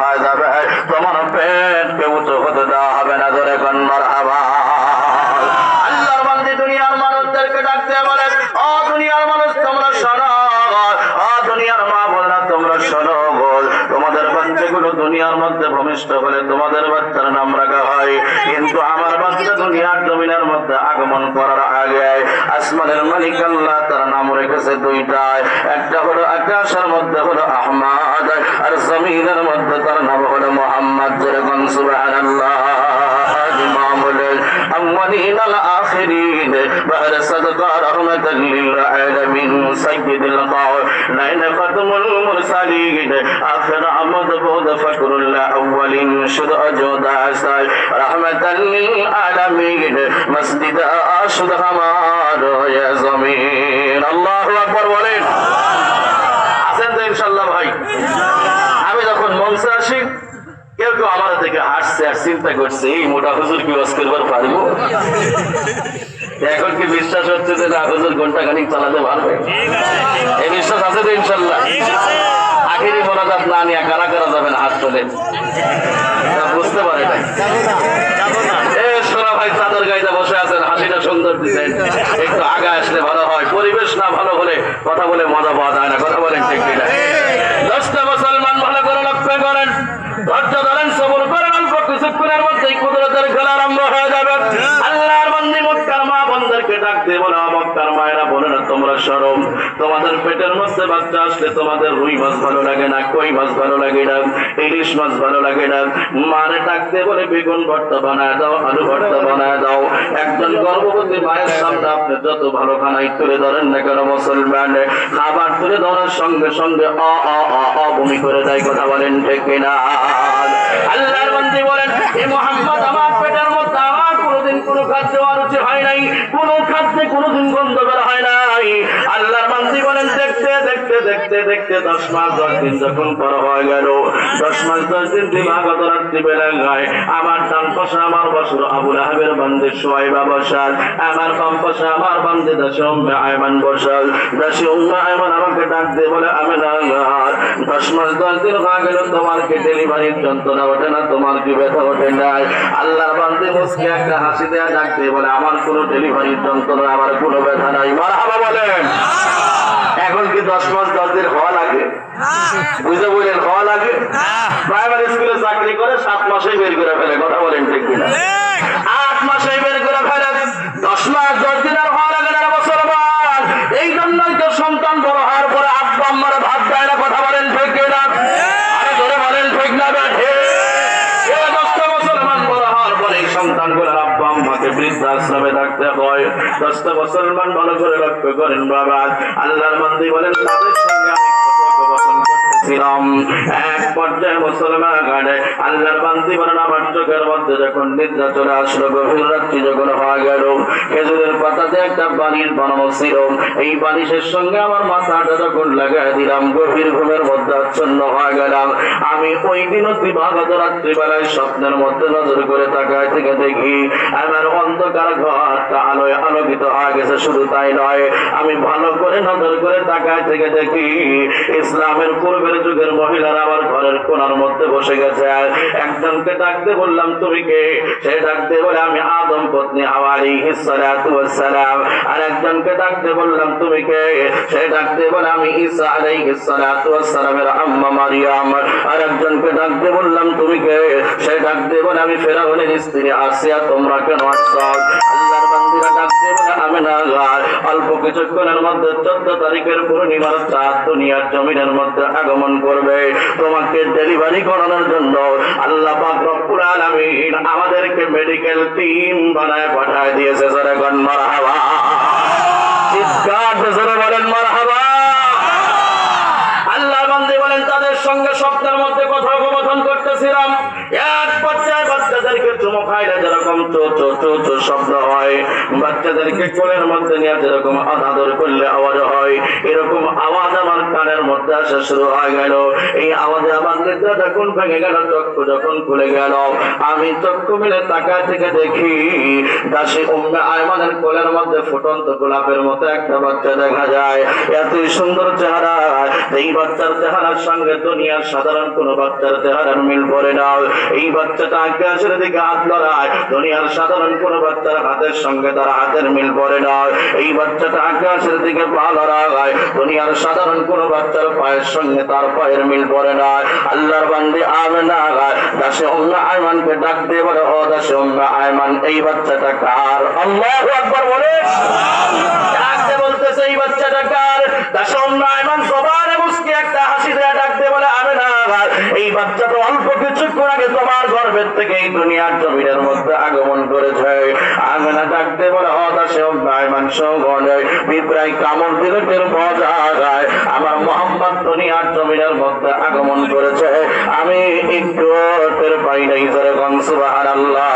হয়ে যাবে, তোমার পেটকে উঁচু হতে দেওয়া হবে না। ধরে কোন মারহাবা। আল্লাহর বান্দী দুনিয়ার মানুষদেরকে ডাকতে বলে, ও দুনিয়ার মানুষ তোমরা শোনো, ও দুনিয়ার মা বোনেরা তোমরা শোনো। তোমাদের বাচ্চাগুলো দুনিয়ার মধ্যে ভূমিষ্ঠ হলে তোমাদের বাচ্চার নাম রাখা হয়, কিন্তু আমার বাচ্চা দুনিয়ার জমিনের মধ্যে আগমন করার আগে আসমানের মালিক আল্লাহ তার নাম রেখেছে দুইটায়। একটা হলো আকাশের মধ্যে হলো আহমদ, আর জমিনের মধ্যে তার নাম হলো মুহাম্মদ। যেরকম সুবহানাল্লাহ। الأولين الآخرين بعد صدقاء رحمة للعالمين سيد القول لين ختم المرسلين آخر عمد بود فكر الأولين شد أجود عسل رحمة للعالمين مسجد أشد حماد يا زمين الله أكبر বলেন। আছেন তো ইনশাআল্লাহ ভাই? আমি যখন মঞ্চে আসি কেউ কেউ আমার থেকে হাসছে আর চিন্তা করছে এই মোটা হুজুর কি ওয়াজ করবার পারবো? এখন কি বিশ্বাস হচ্ছে যে না হুজুর ঘন্টা খানিক চালাতে পারবে? এই বিশ্বাস আছে তো ইনশাআল্লাহ? আখেরি মোনাজাত না নিয়ে কারা কারা যাবেন হাত তোলেন। বুঝতে পারে নাই সোনা ভাই চাদর গাইতে বসে আছেন, হাসিটা সুন্দর দিচ্ছেন, একটু আগে আসলে ভালো হয়। পরিবেশ না ভালো হলে কথা বলে মজা পাওয়া যায় না। কথা বলেন ঠিক কিনা? 10টা মুসলমান ভালো করে লক্ষ্য করেন, ধৈর্য ধরেন, সবর করেন, অল্প কিছুক্ষণের মধ্যেই কুদরতের খেলা আরম্ভ হয়ে যাবে। আল্লাহর বান্দী মক্কার মা বোনদেরকে ডাক দিয়ে বলে, মক্কার মায়েরা বোনেরা তোমরা শরম, তোমাদের পেটের মধ্যে বাচ্চা আসলে তোমাদের রুই মাছ ভালো লাগে না, কই মাছ ভালো লাগে না, ইলিশ মাছ ভালো লাগে না। মারে ডাক দিয়ে বলে বেগুন ভর্তা বানায় দাও, আলু ভর্তা বানায় দাও। একজন গর্ভবতী মায়ের সামনে আপনি যত ভালো খানাই তুলে ধরেন না কেন মুসলমান, খাবার তুলে ধরার সঙ্গে সঙ্গে বমি করে দেয়। কথা বলেন ঠিক কিনা? আল্লাহর বান্দী বলেন, হে মুহাম্মদ আমার পেটের মধ্যে আমার কোনোদিন কোনো খাদ্য অরুচি হয় নাই, কোন খাদ্যে কোনোদিন গন্ধ বের হয় নাই। আল্লাহর বান্দী বলেন, দেখতে দেখতে দেখতে দেখতে 10 মাস 10 দিন যখন পর হয়ে গেল, 10 মাস 10 দিন দিবাগত রাত্রি বেলায় আমার ডান পাশে আমার বসর আবু লাহাবের বান্দী সুয়াইবা বসাল, আমার বাম পাশে আমার বান্দী দাসী উম্মে আয়মান বসাল। দাসী উম্মে আয়মান আমাকে ডাক দিয়ে বলে, আমি না 10 মাস 10 দিন হয়ে গেল, তোমার কি ডেলিভারির যন্ত্রণা ওঠে না, তোমার কি ব্যথা ওঠে নাই? আল্লাহর বান্দী মুস্কি একটা হাসি দেয়া ডাক দিয়ে বলে, আমার কোনো ডেলিভারির যন্ত্রণা, আমার কোনো ব্যথা নাই। মারহাবা বলেন। এখন কি 10 মাস 10 দিন হওয়া লাগে? বুঝতে বলেন হওয়া লাগে? প্রাইমারি স্কুলে চাকরি করে 7 মাসেই বের করে ফেলে। কথা বলেন ঠিক কিনা? 8 মাসেই বের করে ফেলে। 10 মাস 10 দিন আর হওয়া লাগে না মুসলমান। এই জন্যই তো সন্তান বড় হওয়ার পরে আব্বা আম্মারা ভাত দেয় না। কথা বলেন ঠিক কিনা? আরে ধরে বলেন ঠিক না? সন্তানগুলোর আব্বা আম্মাকে বৃদ্ধাশ্রমে থাকতে হয়। 10টা মুসলমান ভালো করে লক্ষ্য করেন বাবা। আল্লাহর বান্দী বলেন, তাদের সঙ্গে আমি কথোপকথন করতেছিলাম। এক পর্যায়ে মুসলমান গানে আল্লাহর বান্দী বলেন, আমার চোখের মধ্যে যখন নিদ্রা চলে আসলো, গভীর রাত্রি যখন হয়ে গেল, খেজুরের পাতাতে একটা বালিশ বানানো ছিল, এই বালিশের সঙ্গে আমার মাথাটা যখন লাগাই দিলাম, গভীর ঘুমের মধ্যে আচ্ছন্ন হয়ে গেলাম। আমি ওই দিনও দিবাগত রাত্রিবেলায় স্বপ্নের মধ্যে নজর করে তাকায় থেকে দেখি আমার অন্ধকার ঘরটা আলোয় আলোকিত হয়ে গেছে। শুধু তাই নয়, আমি ভালো করে নজর করে তাকায় থেকে দেখি ইসলামের পূর্বের যুগের মহিলারা আমার ঘরের কোণার মধ্যে বসে গেছে। একজনকে ডাকতে বললাম, তুমি কে? সে ডাকতে বলে, আমি আদম পত্নী হাওয়া আলাইহিস সালাতু ওয়াস সালাম। আর একজনকে ডাকতে বললাম, তুমি কে? সে ডাকতে বলে, আমি ঈসা আলাইহিস সালাতু ওয়াস সালামের আম্মা মারিয়াম। আর একজনকে ডাকতে বললাম, তুমি কে? সে ডাকতে বলে, আমি ফেরাউনের স্ত্রী আসিয়া। তোমরা কেন আসছো? আল্লাহর বান্দীরা ডাকতে বলে, আমি না অল্প কিছুক্ষণের মধ্যে 14 তারিখের পূর্ণিমার চাঁদ দুনিয়ার জমিনের মধ্যে আগমন করবে। তোমাকে ডেলিভারি করানোর জন্য আল্লাহ পাক রব্বুল আলামিন আমাদেরকে মেডিকেল টিম বানায় পাঠায় দিয়েছে। যারা গান মারহাবা, চিৎকার জোরে বলেন মারহাবা। আল্লাহর বান্দী বলেন, তাদের সঙ্গে স্বপ্নের মধ্যে কথোপকথন করতেছিলাম। এক পর্যায়ে বাচ্চাদেরকে চুমো খাইলে যেরকম চো চো চো চো শব্দ হয়, বাচ্চাদেরকে কোলের মধ্যে নিয়ে যেরকম আদর করলে আওয়াজ হয়, এরকম আওয়াজ আমার কানের মধ্যে আসা শুরু হয়ে গেল। এই আওয়াজে আমার নিদ্রা যখন ভেঙে গেল, চক্ষু যখন খুলে গেল, আমি চক্ষু মিলে তাকা থেকে দেখি দাসী উম্মে আয়মানের কোলের মধ্যে ফুটন্ত গোলাপের মতো একটা বাচ্চা দেখা যায়। এতই সুন্দর চেহারা, এই বাচ্চার চেহারার সঙ্গে দুনিয়ার সাধারণ কোন বাচ্চার চেহারার মিল পড়ে না। এই বাচ্চাটা আকাশের দিকে হাত লড়ায়, দুনিয়ার সাধারণ কোন বাচ্চার হাতের সঙ্গে তার হাতের মিল পড়ে না। এই বাচ্চাটা আকাশের দিকে পা লড়ায়, দুনিয়ার সাধারণ কোন বাচ্চার পায়ের সঙ্গে তার পায়ের মিল পড়ে না। আল্লাহর বান্দি আমেনা দাসে উম্মে আয়মানকে ডাক দিয়ে বলে, ও দাসে উম্মে আয়মান, এই বাচ্চাটা কার? আল্লাহু আকবার বলে ডাক দিয়ে বলতেছে, এই বাচ্চাটা কার? দাসে উম্মে আয়মান সবারে মুস্কি একটা হাসি দিয়ে ডাক দিয়ে বলে, আমেনা, এই বাচ্চা তো অল্প কিছুক্ষণ আগে তোমার গর্ভের থেকে এই দুনিয়ার জমিনের মধ্যে আগমন করেছে। আমেনা ডাক দিয়ে বলে, ও দাসে উম্মে আয়মান সৌগনে বিপ্রায় কামড় দিলে টের পাওয়া যায় আমার মোহাম্মদ দুনিয়ার জমিনের মধ্যে আগমন করেছে, আমি একটু টের পাই নাই। যেরকম সুবহানাল্লাহ।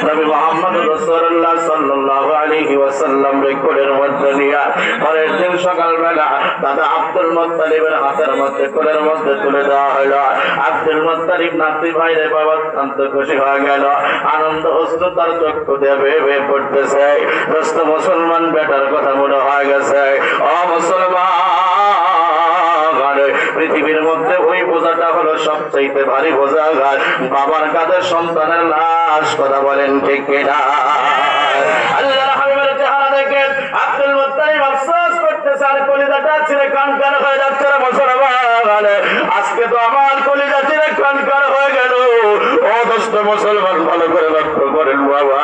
নবী মুহাম্মদ রাসূলুল্লাহ সাল্লাল্লাহু আলাইহি ওয়াসাল্লাম কোলের মধ্যে নিয়ে পরের দিন সকালবেলা দাদা আব্দুল মুত্তালিবের হাতের মধ্যে কোলের মধ্যে তুলে দেওয়া হলো। আব্দুল মুত্তালিব নাতি ভাইরে বাবা অত্যন্ত খুশি হয়ে গেল, আনন্দ অশ্রু তার চক্ষু দিয়ে বেয়ে বেয়ে পড়তেছে। দোস্ত মুসলমান বেটার কথা মনে হয়ে গেছে। ও মুসলমান, পৃথিবীর মধ্যে ওই বোঝাটা হলো সবচাইতে ভারী বোঝা, বাবার কাঁধে সন্তানের লাশ। কথা বলেন ঠিক কিনা? আল্লাহর হাবিবের চেহারা দেখে আব্দুল মুত্তালিব আফসোস করতেছে, আর কলিজাটা ছিঁড়ে কানকান হয়ে যাচ্ছে রে মুসলমান, আজকে তো আমার কলিজা ছিঁড়ে কানকান হয়ে গেল। ও দোস্ত মুসলমান, ভালো করে লক্ষ্য করেন বাবা,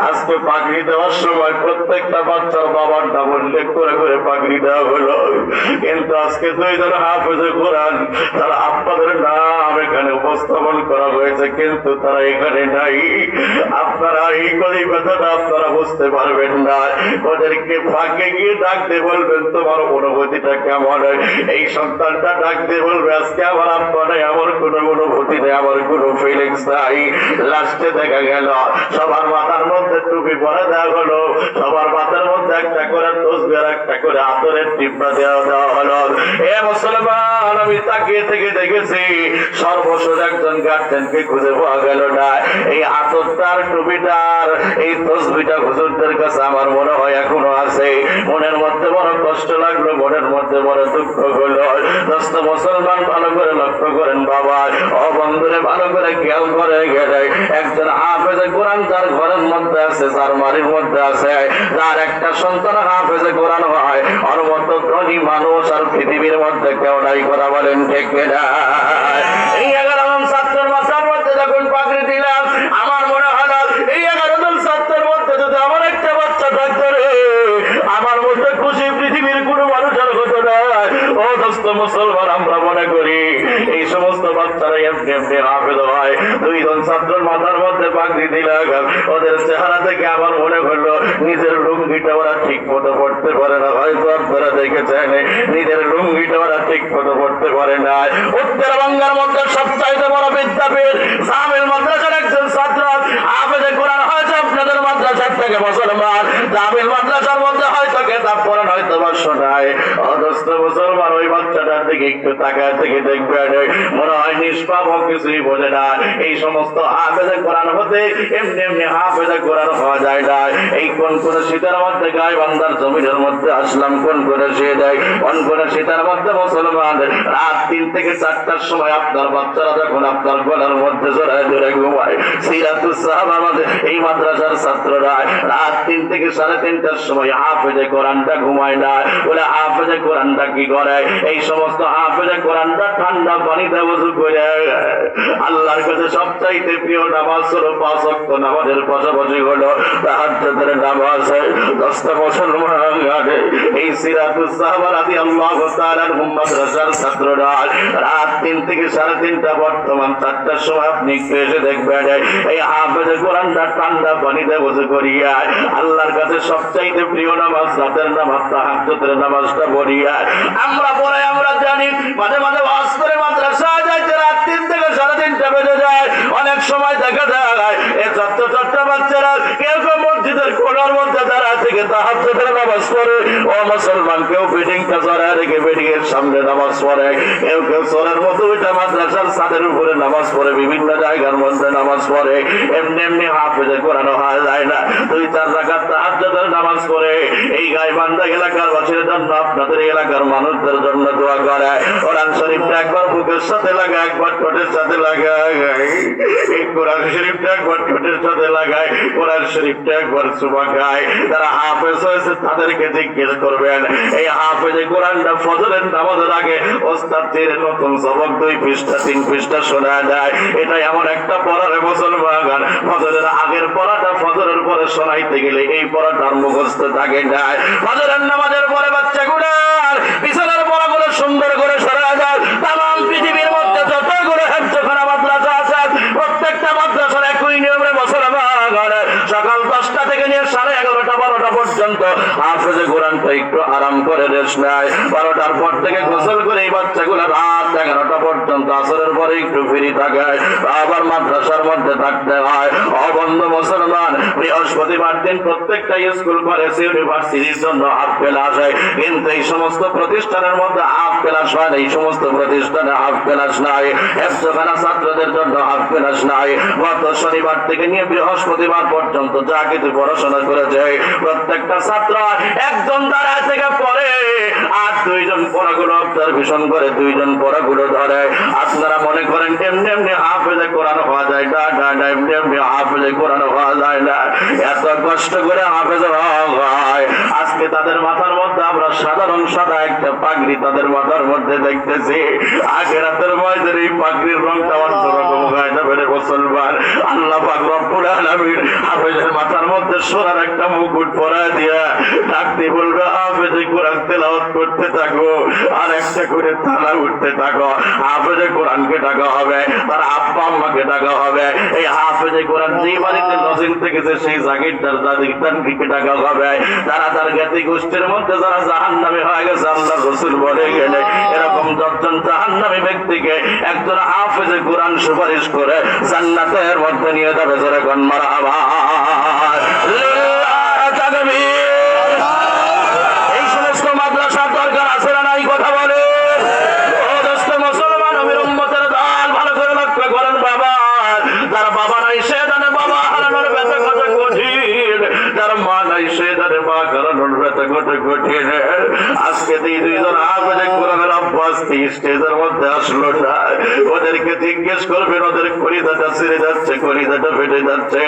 আজকে পাগড়ি দেওয়ার সময় প্রত্যেকটা বাচ্চার বাবার নাম উল্লেখ করে করে পাগড়ি দেওয়া হলো, কিন্তু আজকে দুইজন হাফেজে কোরআন তারা আপনাদের নাম এখানে উপস্থাপন করা হয়েছে, কিন্তু তারা এখানে নাই। আপনারা এই কলি ব্যথাটা আপনারা বুঝতে পারবেন না। ওদেরকে ফাঁকে গিয়ে ডাকতে বলবেন, তোমার অনুভূতিটা কেমন? এই সন্তানটা ডাকতে বলবে, আজকে আমার আব্বা নেই, আমার কোনো অনুভূতি নেই, আমার কোনো ফিলিংস নাই। লাস্টে দেখা গেল সবার মাথার মধ্যে টুপি পরে দেওয়া হলো, সবার মাথার মধ্যে একটা করে তসবির, একটা করে আতরের টিপা দেওয়া হলো। এ মুসলমান, আমি তাকিয়ে থেকে দেখেছি সর্বশেষ একজন গার্জেনকে খুঁজে পাওয়া গেল না। এই আতরটার, টুপিটার, এই তসবিটা হুজুরদের কাছে আমার মনে হয় এখনো আছে। মনের মধ্যে বড় কষ্ট লাগলো, মনের মধ্যে বড় দুঃখ হলো। দোস্ত মুসলমান, ভালো করে লক্ষ্য করেন বাবা, ও বন্ধুরে ভালো করে খেয়াল করে গেলে একজন হাফেজে কোরআন যার ঘরের মধ্যে আছে, যার বাড়ির মধ্যে আছে, যার একটা সন্তান হাফেজে কোরআন হয়, ওর মতো ধনী মানুষ আর পৃথিবীর মধ্যে কেউ নাই। কথা বলেন ঠিক কিনা? এই 11 জন ছাত্রের মাথার মধ্যে যখন পাগড়ি দিলাম, আমার মনে হলো এই 11 জন ছাত্রের মধ্যে যদি আমার একটা বাচ্চা থাকতো রে, আমার মধ্যে খুশি পৃথিবীর কোনো মানুষের হতো না। ও দোস্ত মুসলমান, আমরা মনে করি এই সমস্ত বাচ্চারা এমনি এমনি হাফেজ হয়। 2 জন ছাত্রের মাথার মধ্যে পাগড়ি দিলাম, ওদের চেহারা থেকে আমার মনে হলো নিজের লুঙ্গিটা ওরা ঠিক মতো পড়তে পারে না। হয়তো আপনারা দেখেছেন নিজের লুঙ্গিটা ওরা ঠিক মতো পড়তে পারে না। উত্তরবঙ্গের মধ্যে সবচাইতে বড় বিদ্যাপীঠ জামিল মাদ্রাসার একজন ছাত্র হাফেজে কোরআন হয়েছে আপনাদের মাদ্রাসার থেকে। মুসলমান, জামিল মাদ্রাসার মধ্যে হয়তো কেতাব পড়েন, হয়তো বা শোনায়। অদস্ত মুসলমান, ওই বাচ্চাটার দিকে একটু তাকায় থেকে দেখবেন, মনে হয় নিষ্পাপ, কিছুই বোঝে না। এই সমস্ত হাফেজে কোরআন হতে এমনি এমনি হাফেজে কোরআন হওয়া যায় না। এই কোন কোন শীতের মধ্যে গাইবান্ধার জমিনের মধ্যে আসলাম, কোন কোন শীতে, কোন কোন শীতের মধ্যে মুসলমান রাত 3 থেকে 4টার সময় আপনার বাচ্চারা যখন আপনার গলার মধ্যে জড়ায় ধরে ঘুমায়, সিরাতুস সাহাবা আমাদের এই মাদ্রাসার ছাত্ররা রাত 3 থেকে 3:30টার সময় হাফেজে কোরআনটা ঘুমায় না। বলে হাফেজে কোরআনটা কি করে? এই সমস্ত হাফেজে কোরআনটা ঠান্ডা পানিতে ওযু করে আল্লাহর কাছে সবচাইতে প্রিয় নামাজ হলো 5 ওয়াক্ত নামাজের পাশাপাশি হলো তাহাজ্জুদের নামাজ। দোস্ত মুসলমান, এই সিরাতুস সাহাবা রাদিয়াল্লাহু তাআলা মাদ্রাসার ছাত্ররা রাত 3 থেকে 3:30টা, বর্তমান 4টার সময় আপনি একটু এসে দেখবেন এই হাফেজে কোরআনটা ঠান্ডা পানিতে ওযু করিয়া আল্লাহর কাছে সবচাইতে প্রিয় নামাজ রাতের নামাজ তাহাজ্জুদের নামাজটা পড়িয়া আমরা পড়ে আমরা জানি মাঝে মাঝে ওয়াজ করে মাদ্রাসা যাইতে রাত 3 থেকে 3:30টা বেজে যায়। সময় দেখা যায় এই ছোট্ট ছোট্ট বাচ্চারা কেউ কেউ মসজিদের কোণার মধ্যে দাঁড়া থেকে তাহাজ্জুদের নামাজ পড়ে। ও মুসলমান, কেউ বিল্ডিংটা চড়ায় রেখে বিল্ডিং এর সামনে নামাজ পড়ে, কেউ কেউ চোরের মতো ওইটা মাদ্রাসার ছাদের উপরে নামাজ পড়ে, বিভিন্ন জায়গার মধ্যে নামাজ পড়ে। এমনি এমনি হাফেজে কোরআন হওয়া যায় না। 2-4 রাকাত তাহাজ্জুদের নামাজ পড়ে এই গাইবান্ধা এলাকার বাসীর জন্য, আপনাদের এলাকার মানুষদের জন্য দোয়া করে। কোরআন শরীফটা একবার বুকের সাথে লাগায়, একবার ঠোঁটের সাথে লাগায়। এই কোরআন শরীফটা একবার ঠোঁটের সাথে লাগায়, কোরআন শরীফটা একবার চুমা খায়। যারা হাফেজ হয়েছে তাদেরকে জিজ্ঞেস করবেন, এই হাফেজে কোরআনটা ফজরের নামাজের আগে ওস্তাদ তীরে নতুন সবক 2 পৃষ্ঠা 3 পৃষ্ঠা শোনা যায়। এটা এমন একটা পড়ার মুসলমান, ফজরের আগের পড়াটা ফজরের পরে শোনাইতে গেলে এই পড়াটার মুখস্থ থাকে যায়। ফজরের নামাজের পরে বাচ্চাগুলার পিছনের পড়াগুলো সুন্দর করে শোনা যায়। তাম পৃথিবীর মধ্যে যতগুলো হেফজখানা মাদ্রাসা আছে প্রত্যেকটা মাদ্রাসার একই নিয়মে মুসলমান সকাল 10টা থেকে নিয়ে 11:30 12টা পর্যন্ত হাফেজে কোরআনটা একটু আরাম করে রেস্ট নেয়। 12টার পর থেকে গোসল করে এই বাচ্চাগুলো রাত 11টা পর্যন্ত আসরের পরে একটু ফ্রি থাকে, আবার মাদ্রাসার মধ্যে থাকতে হয়। অবন্ধ মুসলমান, বৃহস্পতিবার দিন প্রত্যেকটা স্কুল কলেজ ইউনিভার্সিটির জন্য হাফ ক্লাস হয়, কিন্তু এই সমস্ত প্রতিষ্ঠানের মধ্যে হাফ ক্লাস হয় না। এই সমস্ত প্রতিষ্ঠানে হাফ ক্লাস নাই, হেফজখানা ছাত্রদের জন্য হাফ ক্লাস নাই। গত শনিবার থেকে নিয়ে বৃহস্পতিবার পর্যন্ত যা কিছু পড়াশোনা করেছে প্রত্যেকটা ছাত্র একজন দাঁড়ায় থেকে পড়ে, আর 2 জন পড়াগুলো অবজারভেশন করে, 2 জন পড়াগুলো ধরে। আপনারা মনে করেন এমনি এমনি হাফেজে কোরআন হওয়া যায় না, না এমনি এমনি হাফেজে কোরআন হওয়া যায় না। এত কষ্ট করে হাফেজ হয়। আজকে তাদের মাথার মধ্যে আমরা সাধারণ সাদা একটা পাগড়ি তাদের মাথার মধ্যে দেখতেছি। আখিরাতের ময়দানে এই পাগড়ির রংটা অন্যরকম হয়ে যাবে রে মুসলমান। আল্লাহ পাক রব্বুল আলামিন হাফেজের মাথার মধ্যে সোনার একটা মুকুট পরায় দিয়া ডাকতে বলবে, হাফেজে কোরআন তেলাওয়াত করতে থাকো, আর একটা করে তালা উঠতে থাকো। হাফেজে কোরআনকে ডাকা হবে, তার আব্বা আম্মাকে ডাকা হবে। এই হাফেজে কোরআন যে বাড়িতে লজিং থেকেছে সেই জাগিরদার দাদিকে ডাকা হবে। তারা তার জ্ঞাতি গোষ্ঠীর মধ্যে যারা জাহান্নামী হয়ে গেছে, আল্লাহ রাসূল বলে গেলে এরকম 10 জন জাহান্নামী ব্যক্তিকে একজন হাফেজে কোরআন সুপারিশ করে জান্নাতের মধ্যে নিয়ে যাবে। জোরে কোন মারহাবা। লিল্লাহ তাকবীর। এই সমস্ত মাদ্রাসা দরকার আছে না নাই? কথা বলে। ও দোস্ত মুসলমান, আমির উম্মতের দল, ভালো করে লক্ষ্য করেন। বাবা, যার বাবা নাই সে জানে বাবা হারানোর ব্যথা কত কঠিন, যার মা নাই সে জানে মা হারানোর ব্যথা কত কঠিন। আজকে 2 জন হাফেজে কোরআনের আব্বাস স্টেজের মধ্যে আসলো না। ওদেরকে জিজ্ঞেস করবেন, ওদের কলিজাটা ছিঁড়ে যাচ্ছে, কলিজাটা ফেটে যাচ্ছে।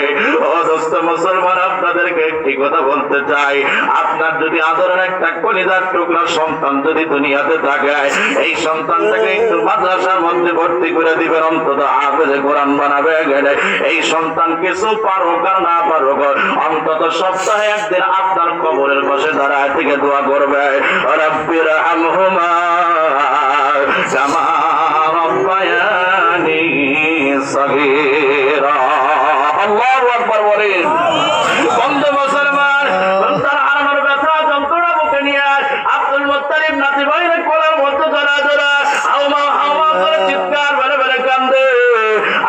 ও দোস্ত মুসলমান, আপনাদেরকে একটি কথা বলতে চাই, আপনার যদি আদরের একটা কলিজার টুকরা সন্তান যদি দুনিয়াতে থাকে, এই সন্তানটাকে একটু মাদ্রাসার মধ্যে ভর্তি করে দিবেন, অন্তত হাফেজে কোরআন বানাবে গেলে। এই সন্তান কিছু পারুক আর না পারুক, অন্তত সপ্তাহে একদিন আপনার কবরের পাশে দাঁড়ায় থেকে দোয়া করবে, রব্বির হামহুমা কামা রব্বায়ানি সগীরা। আল্লাহু আকবার বলেন। বন্ধু মুসলমান, তার হারানোর ব্যথা যন্ত্রণা বুকে নিয়ে আব্দুল মুত্তালিব নাতি ভাইয়ের কোলের মধ্যে ধরা ধরা হাওমা হাওমা করে চিৎকার বেড়ে বেড়ে কান্দে।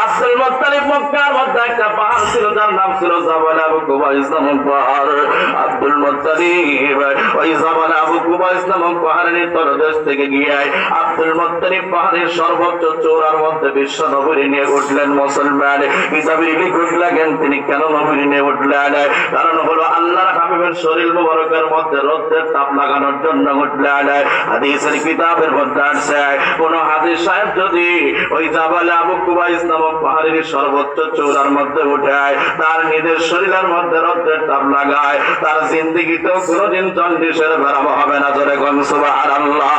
আব্দুল মুত্তালিব মক্কার মধ্যে একটা পাহাড় ছিল, যার নাম ছিল জাবাল আবু কুবাইস নামক পাহাড়। আব্দুল মুত্তালিব ওই জাবাল আবু কুবাইস নামক পাহাড়ের তলদেশ থেকে গিয়ে আব্দুল মুত্তালিব পাহাড়ের সর্বোচ্চ চূড়ার মধ্যে বিশ্ব নবী নিয়ে উঠলেন। মুসলমান কিতাবে লিখে লাগেন তিনি কেন নবী নিয়ে উঠলেন? কারণ হলো আল্লাহর হাবিবের শরীর মুবারকের মধ্যে রোদের তাপ লাগানোর জন্য উঠলেন। হাদিসের কিতাবের মধ্যে আছে, কোন হাদিস সাহেব যদি ওই জাবাল আবু কুবাইস নামক পাহাড়ের সর্বোচ্চ চূড়ার মধ্যে উঠে তার নিজের শরীরের মধ্যে রোদের তাপ লাগায়, তার জিন্দেগিতেও কোনোদিন জন্ডিসের বেরাম হবে না। জোরে কোন সুবহানাল্লাহ।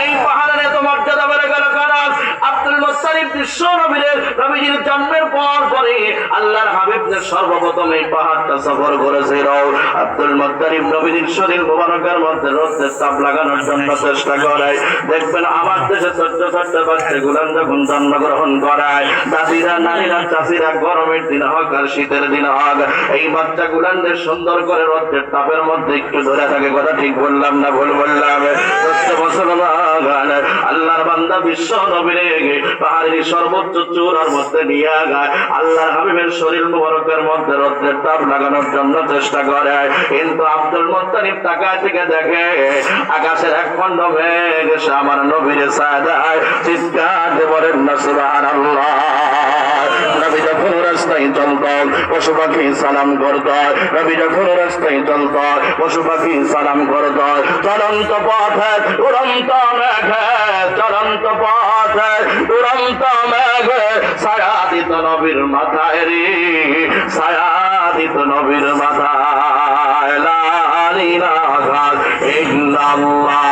এই পাহাড়ের এত মর্যাদা বেড়ে গেল কারণ আব্দুল মুত্তালিব বিশ্ব নবীর জন্মের পর পরে আল্লাহর হাবিবদের সর্বপ্রথম এই পাহাড়টা সফর করেছিল। আব্দুল মুত্তালিব নবীর শরীর মুবারকের মধ্যে রোদের তাপ লাগানোর জন্য চেষ্টা করে। দেখবেন আমার দেশে ছোট্ট ছোট্ট বাচ্চাগুলো যখন জন্মগ্রহণ করায়, দাদিরা নারীরা চাষিরা গরমের দিন হোক আর শীতের দিন হোক, এই বাচ্চাগুলানদের সুন্দর করে রোদের তাপের মধ্যে একটু ধরে থাকে। কথা ঠিক বললাম না ভুল বললাম? আল্লাহর বান্দা বিশ্ব নবীর পাহাড়ের সর্বোচ্চ চূড়ার মধ্যে নিয়ে গায় আল্লাহর হাবিবের শরীর মুবারকের মধ্যে রৌদ্রের তাপ লাগানোর জন্য চেষ্টা করে, কিন্তু আব্দুল মুত্তালিব তাকায় থেকে দেখে আকাশের এক খণ্ড মেঘ এসে আমার নবীর ছায়া দেয়। চিৎকার দিয়ে বলেন না সুবহানাল্লাহ। নবী যখন রাস্তায় চলত পশু পাখি সালাম করত, নবী যখন রাস্তায় চলত পশু পাখি সালাম করত। চলন্ত পথে উড়ন্ত মেঘে, চলন্ত পথে উড়ন্ত মেঘে ছায়া দিত নবীর মাথায় রে, ছায়া দিত নবীর মাথায়। লা ইলাহা ইল্লাল্লাহ